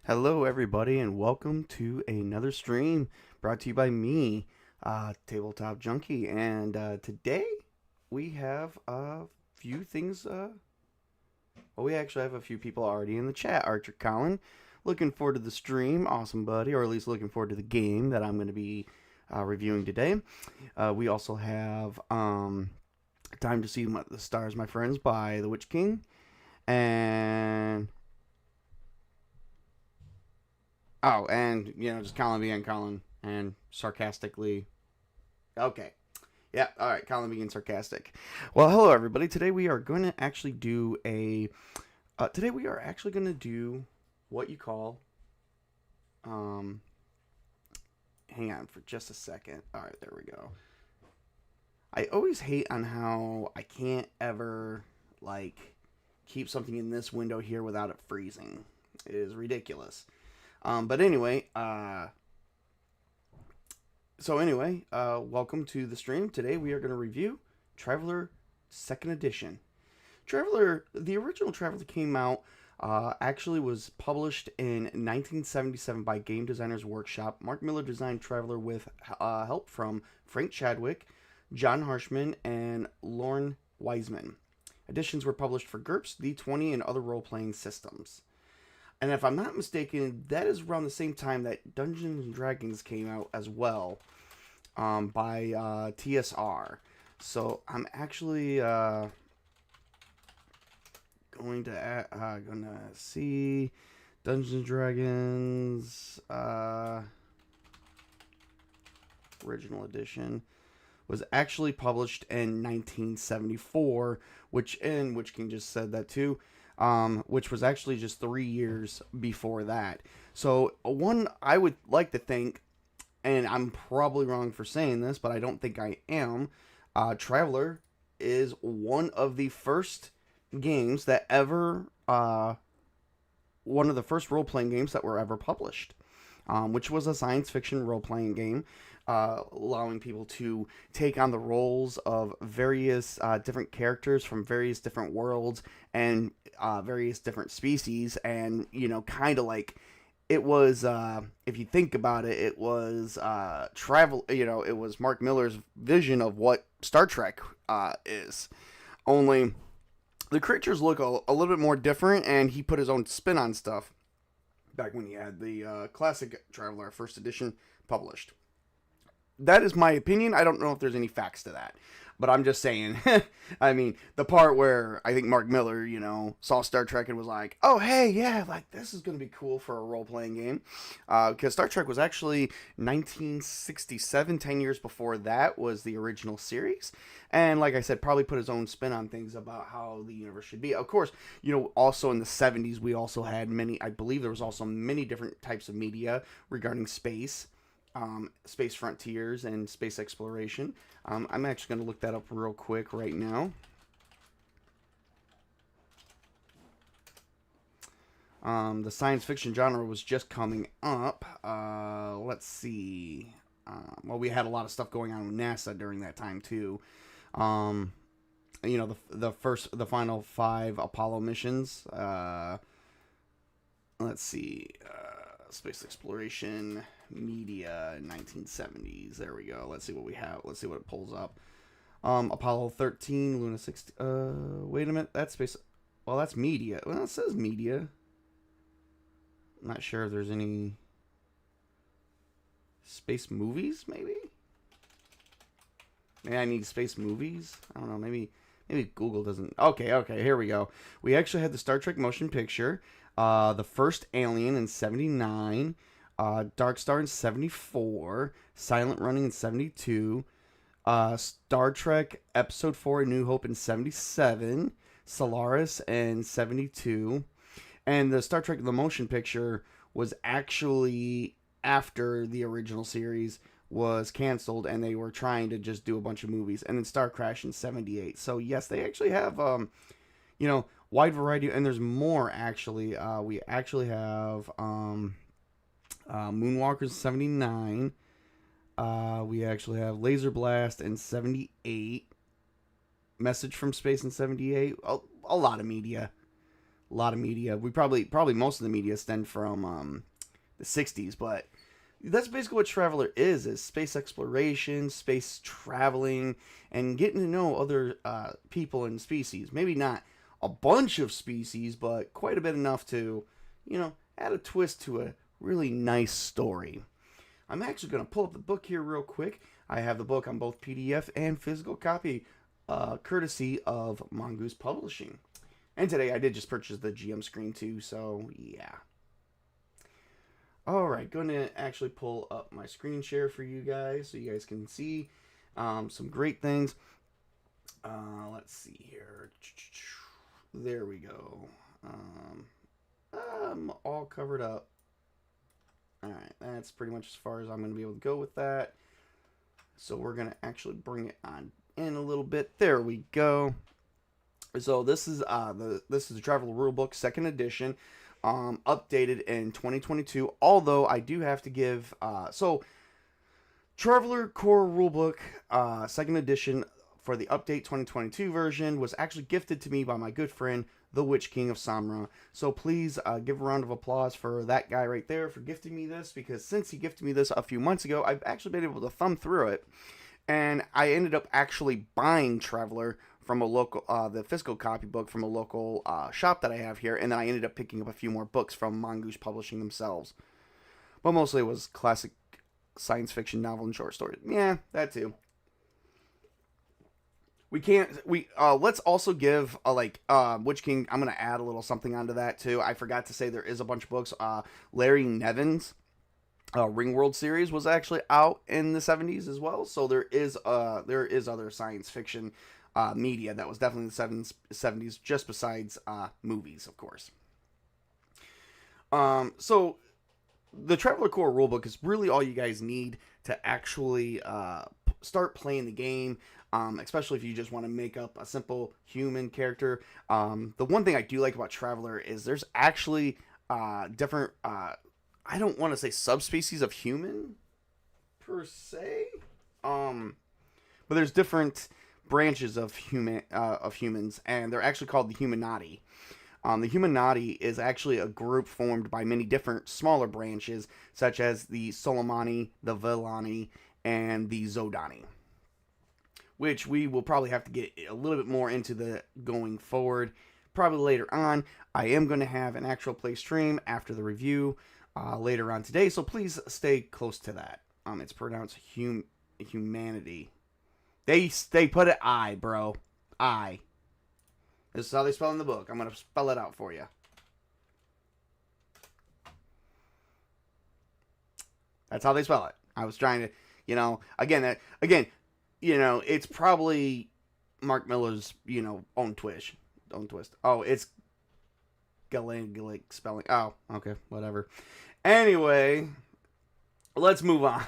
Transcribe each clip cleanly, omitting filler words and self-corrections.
Hello, everybody, and welcome to another stream brought to you by me, Tabletop Junkie. And today we have a few things. Well, we actually have a few people already in the chat. Archer Colin, looking forward to the stream. Awesome, buddy, or at least looking forward to the game that I'm going to be reviewing today. We also have Time to See the Stars, My Friends by the Witch King. And oh, and, just Colin being Colin and sarcastically. Okay. Yeah, alright, Colin being sarcastic. Well, hello, everybody. Today we are going to actually do what you call, hang on for just a second. Alright, there we go. I always hate on how I can't ever, keep something in this window here without it freezing. It is ridiculous. But anyway, welcome to the stream. Today we are going to review Traveler 2nd Edition. The original Traveler came out, actually was published in 1977 by Game Designers Workshop. Marc Miller designed Traveler with help from Frank Chadwick, John Harshman, and Lauren Wiseman. Editions were published for GURPS, D20, and other role-playing systems. And if I'm not mistaken, that is around the same time that Dungeons & Dragons came out as well, by TSR. So I'm actually going to see Dungeons & Dragons original edition was actually published in 1974, which King just said that too. Which was actually just 3 years before that. So, I would like to think, and I'm probably wrong for saying this, but I don't think I am, Traveler is one of the first games that ever, one of the first role-playing games that were ever published, which was a science fiction role-playing game, allowing people to take on the roles of various different characters from various different worlds and various different species, and kind of like it was, if you think about it, it was it was Marc Miller's vision of what Star Trek is, only the creatures look a little bit more different, and he put his own spin on stuff back when he had the classic Traveler 1st edition published. That is my opinion. I don't know if there's any facts to that. But I'm just saying, I mean, the part where I think Marc Miller, saw Star Trek and was like, oh, hey, yeah, this is going to be cool for a role-playing game. Because Star Trek was actually 1967, 10 years before that was the original series. And like I said, probably put his own spin on things about how the universe should be. Of course, also in the 70s, we also had I believe there was also many different types of media regarding space. space frontiers and space exploration. I'm actually going to look that up real quick right now. The science fiction genre was just coming up. Let's see. Well, we had a lot of stuff going on with NASA during that time too. Um, the final 5 Apollo missions. Let's see. Space exploration media 1970s. There we go. Let's see what we have. Let's see what it pulls up. Apollo 13, Luna 16. Wait a minute. That's space. Well, that's media. Well, it says media. I'm not sure if there's any space movies, maybe? Maybe I need space movies? I don't know, maybe Google doesn't... Okay, here we go. We actually had the Star Trek motion picture, the first Alien in 79, Dark Star in 74, Silent Running in 72, Star Trek Episode 4 A New Hope in 77, Solaris in 72, and the Star Trek The Motion Picture was actually after the original series was canceled and they were trying to just do a bunch of movies. And then Star Crash in 78. So, yes, they actually have, wide variety. And there's more, actually. We actually have Moonwalkers in 79. We actually have Laser Blast in 78. Message from Space in 78. A lot of media. We probably most of the media stemmed from the 60s, but that's basically what Traveler is space exploration, space traveling, and getting to know other people and species. Maybe not a bunch of species, but quite a bit enough to, add a twist to a really nice story. I'm actually going to pull up the book here real quick. I have the book on both PDF and physical copy, courtesy of Mongoose Publishing. And today I did just purchase the GM screen too, so yeah. Alright, going to actually pull up my screen share for you guys so you guys can see some great things. Let's see here. There we go. I'm all covered up. Alright, that's pretty much as far as I'm going to be able to go with that. So we're going to actually bring it on in a little bit. There we go. So this is the Traveler Rulebook 2nd edition, updated in 2022. Although I do have to give Traveler Core Rulebook 2nd edition for the update 2022 version was actually gifted to me by my good friend the Witch King of Samra. So please give a round of applause for that guy right there for gifting me this, because since he gifted me this a few months ago, I've actually been able to thumb through it, and I ended up actually buying Traveler from a local, the physical copybook from a local shop that I have here, and then I ended up picking up a few more books from Mongoose Publishing themselves. But mostly it was classic science fiction novel and short stories. Yeah, that too. Let's also give Witch King. I'm gonna add a little something onto that too. I forgot to say there is a bunch of books. Larry Nevin's Ringworld series was actually out in the 70s as well. So there is other science fiction media that was definitely in the 70s, just besides movies, of course. So the Traveler Core Rulebook is really all you guys need to actually start playing the game, especially if you just want to make up a simple human character. The one thing I do like about Traveler is there's actually different, I don't want to say subspecies of human, per se, but there's different branches of humans, and they're actually called the Humanati. The Humanati is actually a group formed by many different smaller branches, such as the Solomani, the Villani, and the Zodani, which we will probably have to get a little bit more into the going forward, probably later on. I am going to have an actual play stream after the review later on today, so please stay close to that. It's pronounced humanity. They put it I, bro. I. This is how they spell in the book. I'm going to spell it out for you. That's how they spell it. I was trying to, again, it's probably Mark Miller's, own twist. Oh, it's Gaelic spelling. Oh, okay, whatever. Anyway, let's move on.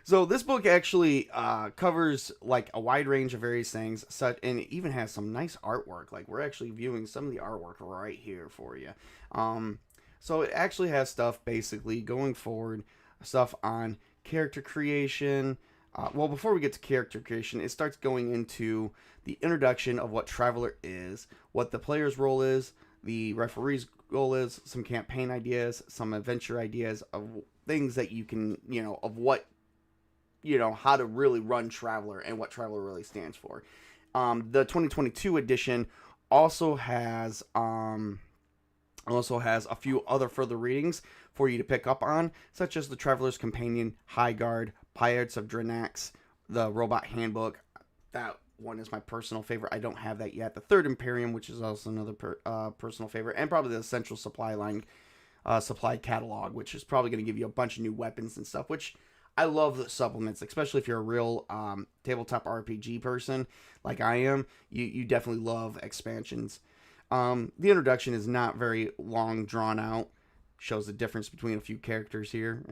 So this book actually covers like a wide range of various things, such and it even has some nice artwork. Like we're actually viewing some of the artwork right here for you. Um, so it actually has stuff basically going forward, stuff on character creation. Well, before we get to character creation, it starts going into the introduction of what Traveler is, what the player's role is, the referee's goal is, some campaign ideas, some adventure ideas of things that you can, of what how to really run Traveler and what Traveler really stands for. The 2022 edition also has a few other further readings for you to pick up on, such as the Traveler's Companion, High Guard, Pirates of Drenax, the Robot Handbook. That one is my personal favorite. I don't have that yet. The Third Imperium, which is also another personal favorite, and probably the Essential Supply Line supply catalog, which is probably going to give you a bunch of new weapons and stuff, which I love the supplements, especially if you're a real tabletop RPG person like I am. You definitely love expansions. The introduction is not very long drawn out. Shows the difference between a few characters here,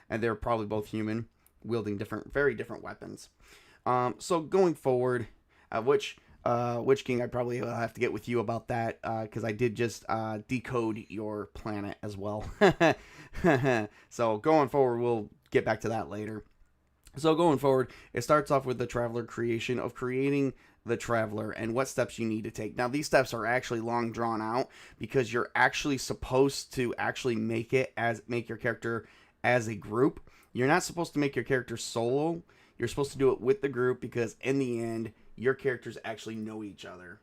and they're probably both human, wielding very different weapons. So going forward, which King, I probably will have to get with you about that because I did just decode your planet as well. So going forward, we'll get back to that later. So going forward, it starts off with the Traveler creation of creating the Traveler and what steps you need to take. Now, these steps are actually long drawn out because you're actually supposed to actually make your character as a group. You're not supposed to make your character solo. You're supposed to do it with the group because in the end, your characters actually know each other.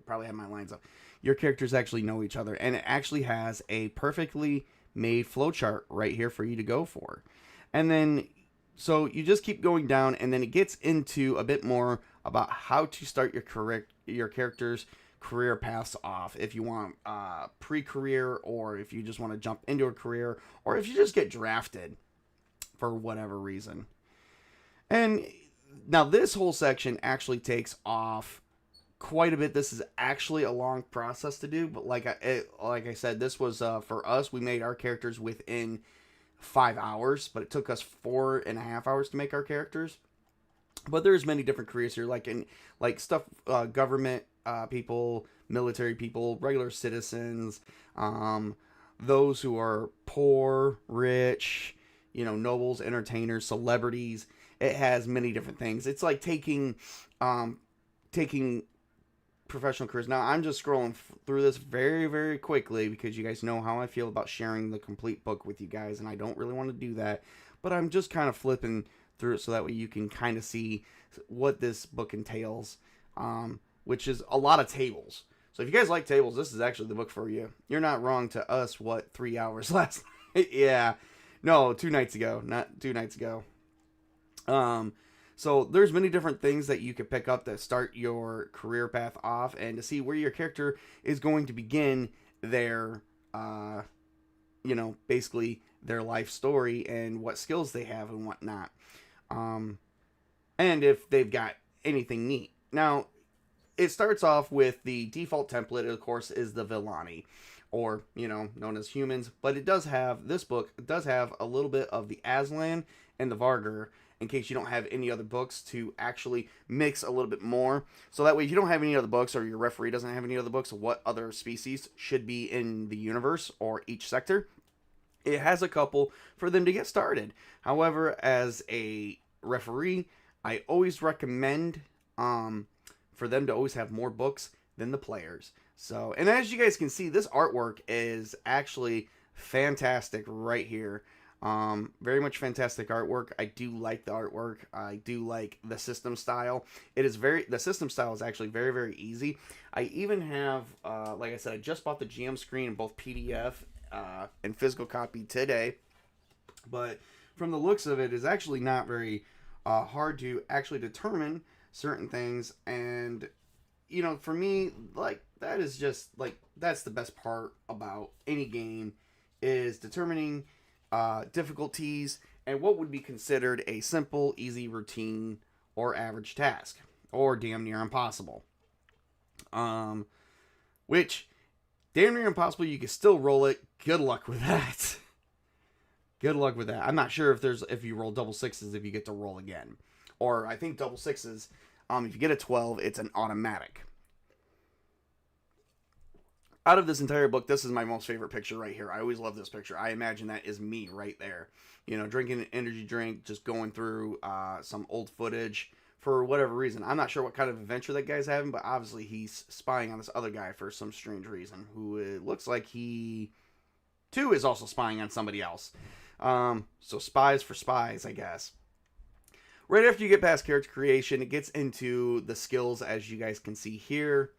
Probably have my lines up. Your characters actually know each other, and it actually has a perfectly made flowchart right here for you to go for. And then, so you just keep going down, and then it gets into a bit more about how to start your character's career paths off. If you want pre-career, or if you just want to jump into a career, or if you just get drafted for whatever reason. And now this whole section actually takes off quite a bit. This is actually a long process to do, but like I said, this was for us. We made our characters within 5 hours, but it took us 4.5 hours to make our characters. But there's many different careers here, like stuff, government people, military people, regular citizens, those who are poor, rich, nobles, entertainers, celebrities. It has many different things. It's like taking professional careers. Now, I'm just scrolling through this very, very quickly because you guys know how I feel about sharing the complete book with you guys, and I don't really want to do that. But I'm just kind of flipping through it so that way you can kind of see what this book entails, which is a lot of tables. So if you guys like tables, this is actually the book for you. You're not wrong to us, 3 hours last night? Yeah. No, 2 nights ago. Not 2 nights ago. So there's many different things that you could pick up that start your career path off and to see where your character is going to begin their, basically their life story and what skills they have and whatnot. And if they've got anything neat. Now, it starts off with the default template, of course, is the Villani, or, known as humans. But this book does have a little bit of the Aslan and the Vargur, in case you don't have any other books to actually mix a little bit more. So that way, if you don't have any other books, or your referee doesn't have any other books, what other species should be in the universe or each sector, it has a couple for them to get started. However, as a referee, I always recommend for them to always have more books than the players. So, and as you guys can see, this artwork is actually fantastic right here. Very much fantastic artwork. I do like the artwork. I do like the system style. The system style is actually very, very easy. I even have, like I said, I just bought the GM screen in both PDF and physical copy today. But from the looks of it, it's actually not very hard to actually determine certain things. And, for me, that is just, that's the best part about any game, is determining difficulties and what would be considered a simple, easy, routine, or average task, or damn near impossible. Which, damn near impossible, you can still roll it. Good luck with that. Good luck with that. I'm not sure if you roll double sixes if you get to roll again, or I think double sixes. If you get a 12, it's an automatic. Out of this entire book, this is my most favorite picture right here. I always love this picture. I imagine that is me right there. You know, drinking an energy drink, just going through some old footage for whatever reason. I'm not sure what kind of adventure that guy's having, but obviously he's spying on this other guy for some strange reason, who it looks like he, too, is also spying on somebody else. So spies for spies, I guess. Right after you get past character creation, it gets into the skills, as you guys can see here.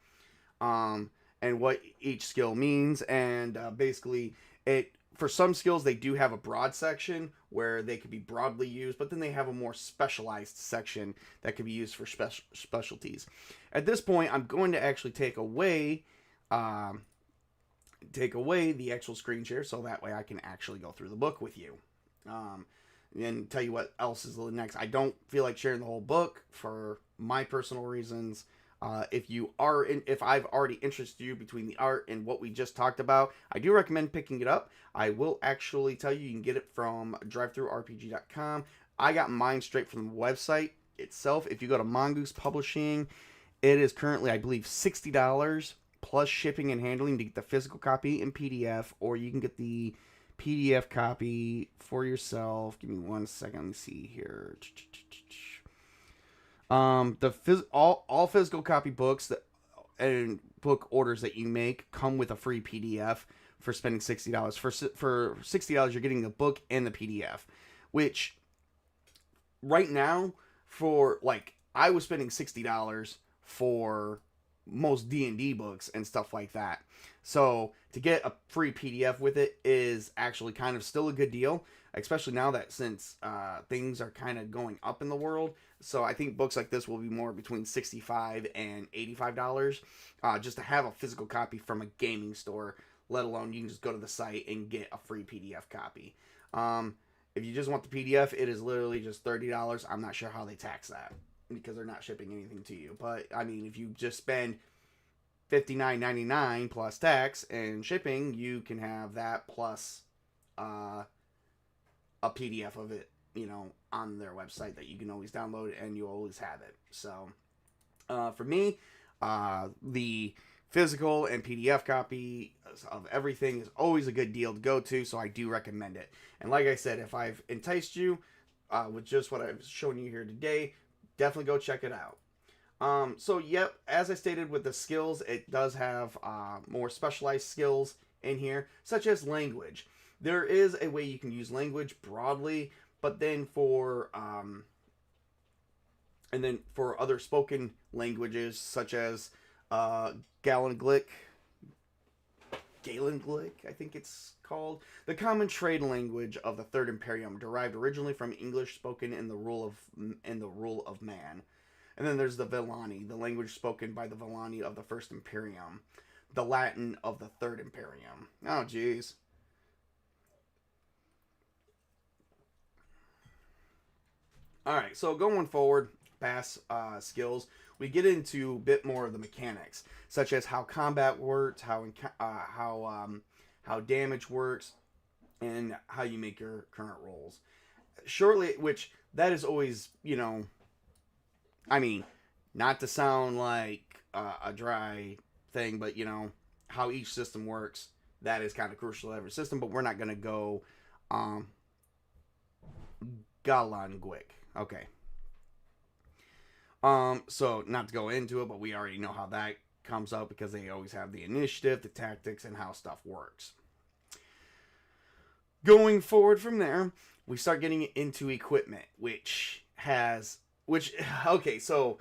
And what each skill means, and basically for some skills they do have a broad section where they could be broadly used, but then they have a more specialized section that could be used for specialties. At this point, I'm going to actually take away the actual screen share, so that way I can actually go through the book with you, and tell you what else is next. I don't feel like sharing the whole book for my personal reasons. If I've already interested you between the art and what we just talked about, I do recommend picking it up. I will actually tell you can get it from drivethrurpg.com. I got mine straight from the website itself. If you go to Mongoose Publishing, it is currently, I believe, $60 plus shipping and handling to get the physical copy in PDF, or you can get the PDF copy for yourself. Give me 1 second. Let me see here. All physical copy books and book orders that you make come with a free PDF for spending $60. For $60, you're getting the book and the PDF, which right now I was spending $60 for most D&D books and stuff like that. So to get a free PDF with it is actually kind of still a good deal, especially now that since things are kind of going up in the world. So I think books like this will be more between $65 and $85 just to have a physical copy from a gaming store, let alone you can just go to the site and get a free PDF copy. If you just want the PDF, it is literally just $30. I'm not sure how they tax that because they're not shipping anything to you. But, I mean, if you just spend $59.99 plus tax and shipping, you can have that plus a PDF of it, on their website that you can always download and you always have it. So, for me, the physical and PDF copy of everything is always a good deal to go to, so I do recommend it. And like I said, if I've enticed you with just what I've shown you here today, definitely go check it out. So, yep, as I stated with the skills, it does have more specialized skills in here, such as language. There is a way you can use language broadly, but then for other spoken languages, such as Galanglick, I think it's called, the common trade language of the Third Imperium, derived originally from English spoken in the rule of man. And then there's the Villani, the language spoken by the Villani of the First Imperium, the Latin of the Third Imperium. Oh, jeez. Alright, so going forward, past skills, we get into a bit more of the mechanics, such as how combat works, how damage works, and how you make your current rolls. Shortly, which that is always, I mean, not to sound like a dry thing, but how each system works, that is kind of crucial to every system. But we're not gonna go Galanglick. Okay. So not to go into it, but we already know how that comes up because they always have the initiative, the tactics, and how stuff works. Going forward from there, we start getting into equipment, okay, so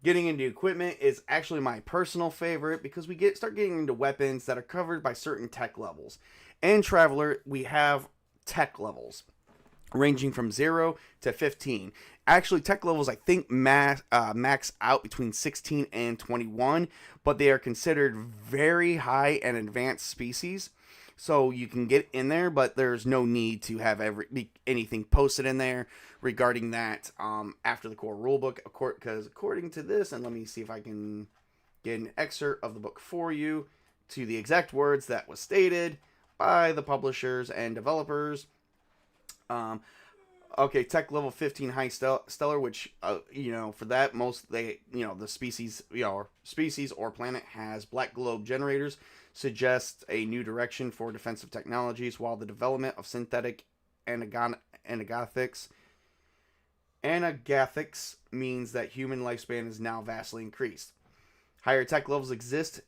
getting into equipment is actually my personal favorite because we start getting into weapons that are covered by certain tech levels. In Traveler, we have tech levels ranging from 0 to 15. Actually, tech levels, I think, max out between 16 and 21, but they are considered very high and advanced species. So you can get in there, but there's no need to have anything posted in there regarding that after the core rulebook. Because according to this, and let me see if I can get an excerpt of the book for you to the exact words that was stated by the publishers and developers. Um, okay, tech level 15 high stellar, which for that most they the species species or planet has black globe generators, suggests a new direction for defensive technologies, while the development of synthetic anagothics anagathics means that human lifespan is now vastly increased. Higher tech levels exist,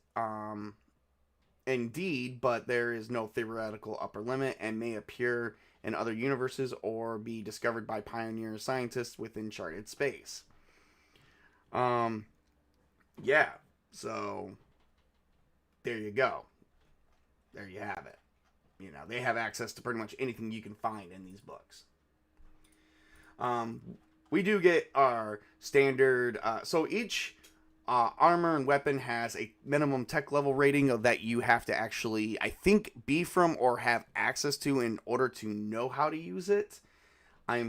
indeed, but there is no theoretical upper limit and may appear in other universes or be discovered by pioneer scientists within charted space. Um, yeah, so there you go. There you have it. They have access to pretty much anything you can find in these books. Um, we do get our standard. So each armor and weapon has a minimum tech level rating that you have to actually, I think, be from or have access to in order to know how to use it. I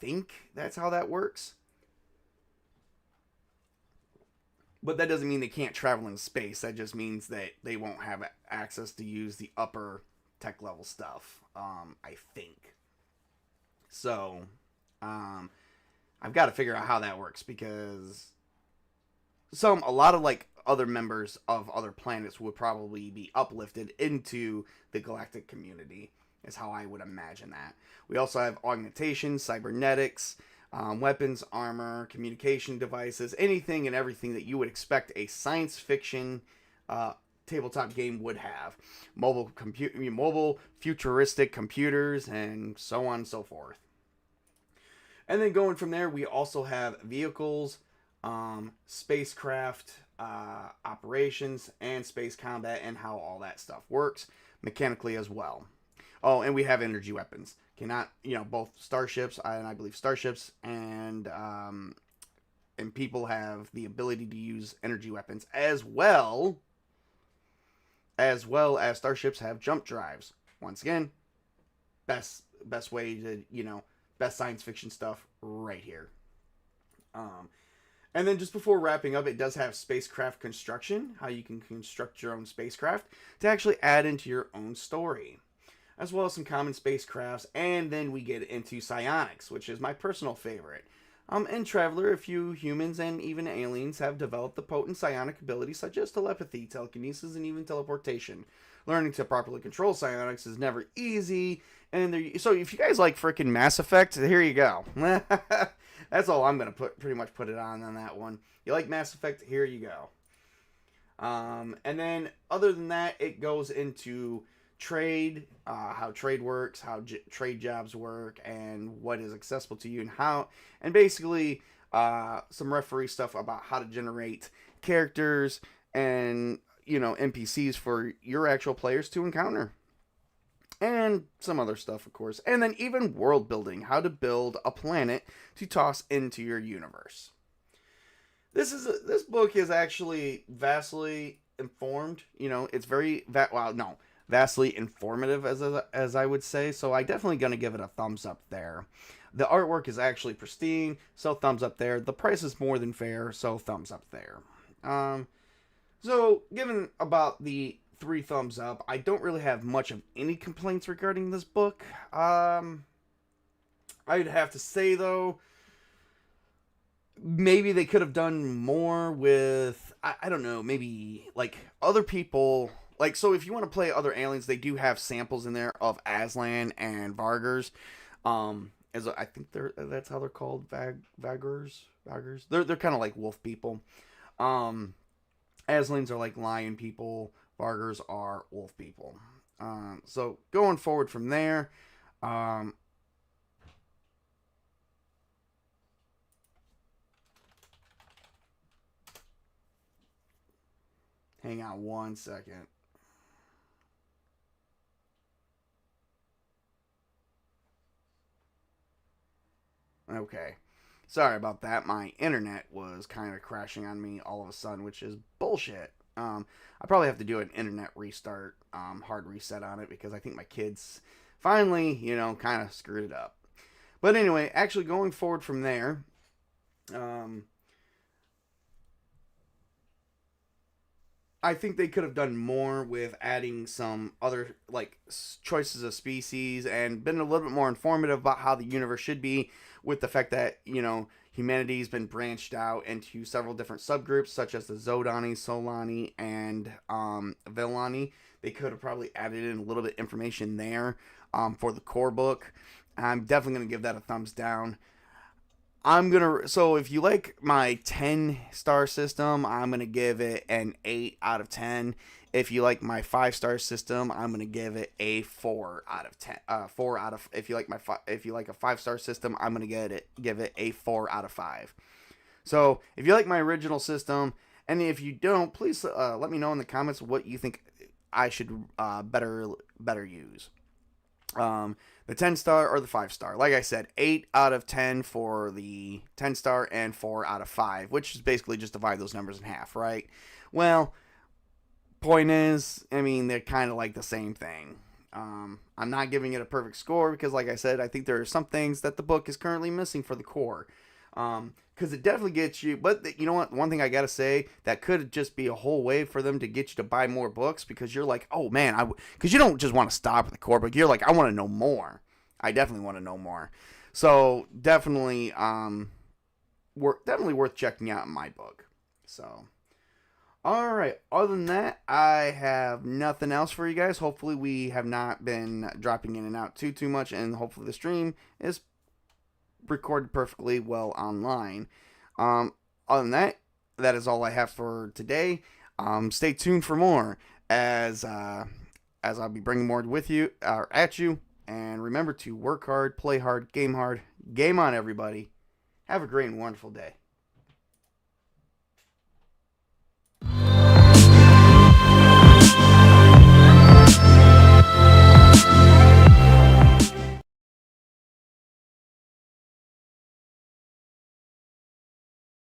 think that's how that works. But that doesn't mean they can't travel in space. That just means that they won't have access to use the upper tech level stuff. I think. So, I've got to figure out how that works because a lot of like other members of other planets would probably be uplifted into the galactic community, is how I would imagine that. We also have augmentation, cybernetics, weapons, armor, communication devices, anything and everything that you would expect a science fiction tabletop game would have. Mobile futuristic computers, and so on and so forth. And then going from there, we also have vehicles, spacecraft operations, and space combat, and how all that stuff works mechanically as well. Oh, and we have energy weapons. Cannot, both starships, and I believe starships and people have the ability to use energy weapons as starships have jump drives. Once again, best way to best science fiction stuff right here. And then just before wrapping up, it does have spacecraft construction, how you can construct your own spacecraft to actually add into your own story, as well as some common spacecrafts. And then we get into psionics, which is my personal favorite. In Traveler, a few humans and even aliens have developed the potent psionic abilities such as telepathy, telekinesis, and even teleportation. Learning to properly control psionics is never easy, so if you guys like freaking Mass Effect, here you go. That's all I'm gonna pretty much put it on that one. You like Mass Effect, here you go. And then other than that, it goes into trade, how trade works, how trade jobs work, and what is accessible to you, and basically some referee stuff about how to generate characters and NPCs for your actual players to encounter. And some other stuff, of course. And then even world building, how to build a planet to toss into your universe. This book is actually vastly informed. It's vastly informative as I would say. So I definitely gonna give it a thumbs up there. The artwork is actually pristine, so thumbs up there. The price is more than fair, so thumbs up there. So given about the 3 thumbs up, I don't really have much of any complaints regarding this book. I'd have to say though, maybe they could have done more with, I don't know, maybe like other people. Like, so if you want to play other aliens, they do have samples in there of Aslan and Vargers. As I think that's how they're called, Vagers. They're kind of like wolf people. Aslans are like lion people. Vargers are wolf people. So going forward from there, hang on one second. Okay. Sorry about that. My internet was kind of crashing on me all of a sudden, which is bullshit. I probably have to do an internet restart, hard reset on it, because I think my kids finally, kind of screwed it up. But anyway, actually going forward from there, I think they could have done more with adding some other like choices of species and been a little bit more informative about how the universe should be, with the fact that humanity's been branched out into several different subgroups such as the Zodani, Solani, and Villani. They could have probably added in a little bit of information there for the core book. I'm definitely gonna give that a thumbs down. So if you like my 10-star system, I'm gonna give it an 8 out of 10. If you like my 5-star system, I'm gonna give it a 4 out of 10. If you like if you like a 5-star system, I'm gonna give it a 4 out of 5. So if you like my original system, and if you don't, please let me know in the comments what you think I should better use. The 10-star or the 5-star. Like I said, 8 out of 10 for the 10-star and 4 out of 5, which is basically just divide those numbers in half, right? Well, point is, I mean, they're kind of like the same thing. I'm not giving it a perfect score because, like I said, I think there are some things that the book is currently missing for the core. Because it definitely gets you, but you know what? One thing I gotta say, that could just be a whole way for them to get you to buy more books, because you're like, oh man, because you don't just want to stop at the core book. You're like, I want to know more. I definitely want to know more. So definitely, definitely worth checking out in my book. So, all right. Other than that, I have nothing else for you guys. Hopefully, we have not been dropping in and out too much, and hopefully the stream is recorded perfectly well online. Other than that, that is all I have for today. Stay tuned for more as I'll be bringing more with you or at you. And remember to work hard, play hard, game on, everybody. Have a great and wonderful day.